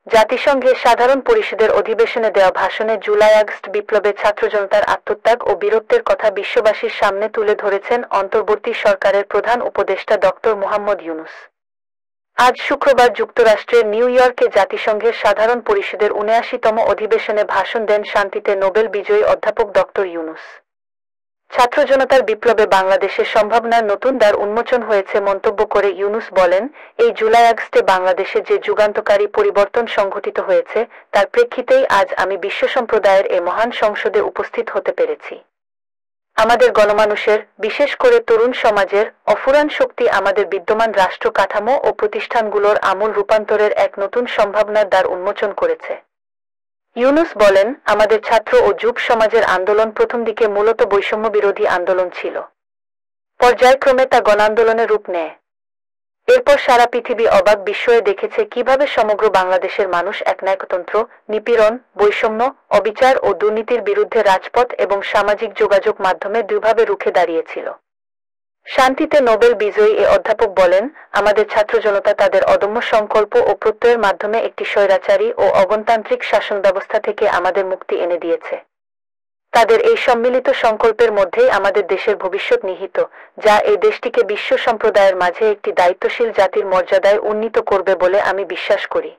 জাতিসংঘের সাধারণ পরিষদের অধিবেশনে দেওয়া ভাষণে জুলাই-আগস্ট বিপ্লবে ছাত্র জনতার আত্মত্যাগ ও বীরত্বের কথা বিশ্ববাসীর সামনে তুলে ধরেছেন অন্তর্বর্তী সরকারের প্রধান উপদেষ্টা ডক্টর মোহাম্মদ ইউনূস। আজ শুক্রবার যুক্তরাষ্ট্রের নিউ ইয়র্কে জাতিসংঘের সাধারণ পরিষদের ৭৯তম অধিবেশনে ভাষণ দেন শান্তিতে নোবেল বিজয়ী অধ্যাপক ডক্টর ইউনূস। ছাত্র জনতার বিপ্লবে বাংলাদেশের সম্ভাবনার নতুন দ্বার উন্মোচন হয়েছে মন্তব্য করে ইউনূস বলেন, এই জুলাই-আগস্টে বাংলাদেশে যে যুগান্তকারী পরিবর্তন সংঘটিত হয়েছে তার প্রেক্ষিতেই আজ আমি বিশ্ব সম্প্রদায়ের এ মহান সংসদে উপস্থিত হতে পেরেছি। আমাদের গণমানুষের, বিশেষ করে তরুণ সমাজের অফুরান শক্তি আমাদের বিদ্যমান রাষ্ট্র কাঠামো ও প্রতিষ্ঠানগুলোর আমূল রূপান্তরের এক নতুন সম্ভাবনার দ্বার উন্মোচন করেছে। ইউনূস বলেন, আমাদের ছাত্র ও যুব সমাজের আন্দোলন প্রথম দিকে মূলত বৈষম্য বিরোধী আন্দোলন ছিল। পর্যায়ক্রমে তা গণআন্দোলনে রূপ নেয়। এরপর সারা পৃথিবী অবাক বিস্ময়ে দেখেছে কিভাবে সমগ্র বাংলাদেশের মানুষ একনায়কতন্ত্র, নিপীড়ন, বৈষম্য, অবিচার ও দুর্নীতির বিরুদ্ধে রাজপথ এবং সামাজিক যোগাযোগ মাধ্যমে দৃঢ়ভাবে রুখে দাঁড়িয়েছিল। শান্তিতে নোবেল বিজয়ী এ অধ্যাপক বলেন, আমাদের ছাত্র জনতা তাদের অদম্য সংকল্প ও প্রত্যয়ের মাধ্যমে একটি স্বৈরাচারী ও অগণতান্ত্রিক শাসন ব্যবস্থা থেকে আমাদের মুক্তি এনে দিয়েছে। তাদের এই সম্মিলিত সংকল্পের মধ্যেই আমাদের দেশের ভবিষ্যৎ নিহিত, যা এই দেশটিকে বিশ্ব সম্প্রদায়ের মাঝে একটি দায়িত্বশীল জাতির মর্যাদায় উন্নীত করবে বলে আমি বিশ্বাস করি।